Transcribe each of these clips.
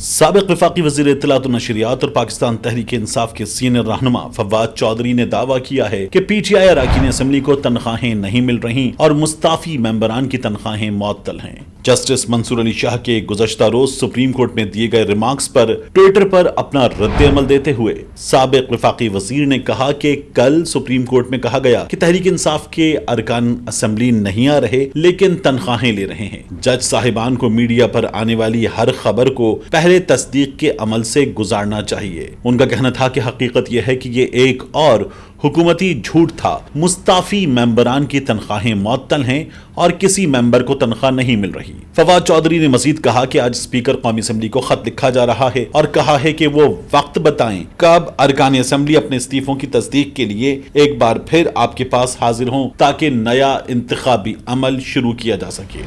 سابق وفاقی وزیر اطلاعات و نشریات اور پاکستان تحریک انصاف کے سینئر رہنما فواد چودھری نے دعویٰ کیا ہے کہ پی ٹی آئی اراکین اسمبلی کو تنخواہیں نہیں مل رہی اور مستعفی ممبران کی تنخواہیں معطل ہیں۔ جسٹس منصور علی شاہ کے گزشتہ روز سپریم کورٹ میں دیے گئے ریمارکس پر ٹویٹر پر اپنا رد عمل دیتے ہوئے سابق وفاقی وزیر نے کہا کہ کل سپریم کورٹ میں کہا گیا کہ تحریک انصاف کے ارکان اسمبلی نہیں آ رہے لیکن تنخواہیں لے رہے ہیں۔ جج صاحبان کو میڈیا پر آنے والی ہر خبر کو پہلے تصدیق کے عمل سے گزارنا چاہیے۔ ان کا کہنا تھا کہ حقیقت یہ ہے کہ یہ ایک اور حکومتی جھوٹ تھا۔ مستعفی ممبران کی تنخواہیں معطل ہیں اور کسی ممبر کو تنخواہ نہیں مل رہی۔ فواد چودھری نے مزید کہا کہ آج اسپیکر قومی اسمبلی کو خط لکھا جا رہا ہے اور کہا ہے کہ وہ وقت بتائیں کب ارکان اسمبلی اپنے استعفوں کی تصدیق کے لیے ایک بار پھر آپ کے پاس حاضر ہوں تاکہ نیا انتخابی عمل شروع کیا جا سکے۔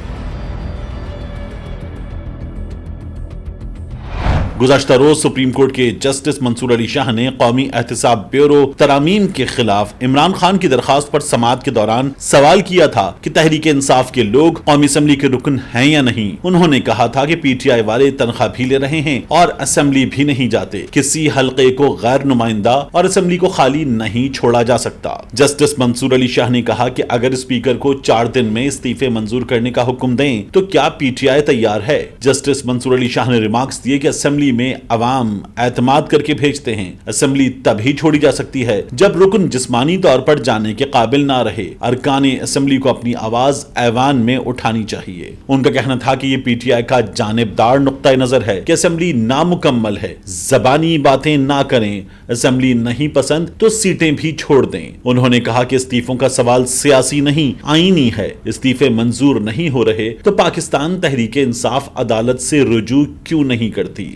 گزشتہ روز سپریم کورٹ کے جسٹس منصور علی شاہ نے قومی احتساب بیورو ترامیم کے خلاف عمران خان کی درخواست پر سماعت کے دوران سوال کیا تھا کہ تحریک انصاف کے لوگ قومی اسمبلی کے رکن ہیں یا نہیں۔ انہوں نے کہا تھا کہ پی ٹی آئی والے تنخواہ بھی لے رہے ہیں اور اسمبلی بھی نہیں جاتے، کسی حلقے کو غیر نمائندہ اور اسمبلی کو خالی نہیں چھوڑا جا سکتا۔ جسٹس منصور علی شاہ نے کہا کہ اگر اسپیکر کو 4 دن میں استعفے منظور کرنے کا حکم دیں تو کیا پی ٹی آئی تیار ہے؟ جسٹس منصور علی شاہ نے ریمارکس دیے کہ اسمبلی میں عوام اعتماد کر کے بھیجتے ہیں، اسمبلی تب ہی چھوڑی جا سکتی ہے جب رکن جسمانی طور پر جانے کے قابل نہ رہے۔ ارکان اسمبلی کو اپنی آواز ایوان میں اٹھانی چاہیے۔ ان کا کہنا تھا کہ یہ پی ٹی آئی کا جانبدار نقطہ نظر ہے کہ اسمبلی نامکمل ہے، زبانی باتیں نہ کریں، اسمبلی نہیں پسند تو سیٹیں بھی چھوڑ دیں۔ انہوں نے کہا کہ استعفوں کا سوال سیاسی نہیں آئینی ہے، استعفے منظور نہیں ہو رہے تو پاکستان تحریک انصاف عدالت سے رجوع کیوں نہیں کرتی؟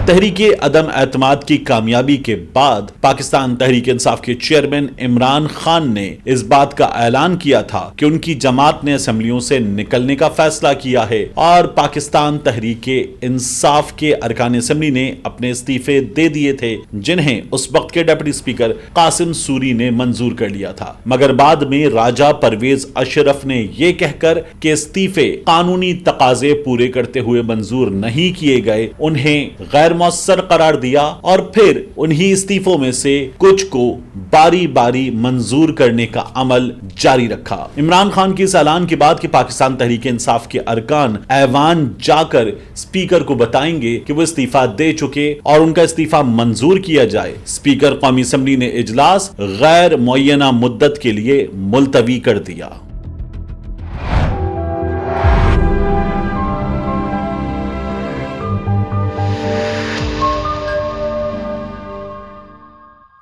تحریک عدم اعتماد کی کامیابی کے بعد پاکستان تحریک انصاف کے چیئرمین عمران خان نے اس بات کا اعلان کیا تھا کہ ان کی جماعت نے اسمبلیوں سے نکلنے کا فیصلہ کیا ہے اور پاکستان تحریک انصاف کے ارکان اسمبلی نے اپنے استعفے دے دیے تھے جنہیں اس وقت کے ڈپٹی اسپیکر قاسم سوری نے منظور کر لیا تھا، مگر بعد میں راجہ پرویز اشرف نے یہ کہہ کر کہ استعفے قانونی تقاضے پورے کرتے ہوئے منظور نہیں کیے گئے انہیں غیر مؤثر قرار دیا اور پھر انہی استعفوں میں سے کچھ کو باری باری منظور کرنے کا عمل جاری رکھا۔ عمران خان کے اس اعلان کے بعد کہ پاکستان تحریک انصاف کے ارکان ایوان جا کر اسپیکر کو بتائیں گے کہ وہ استعفیٰ دے چکے اور ان کا استعفیٰ منظور کیا جائے، اسپیکر قومی اسمبلی نے اجلاس غیر معینہ مدت کے لیے ملتوی کر دیا۔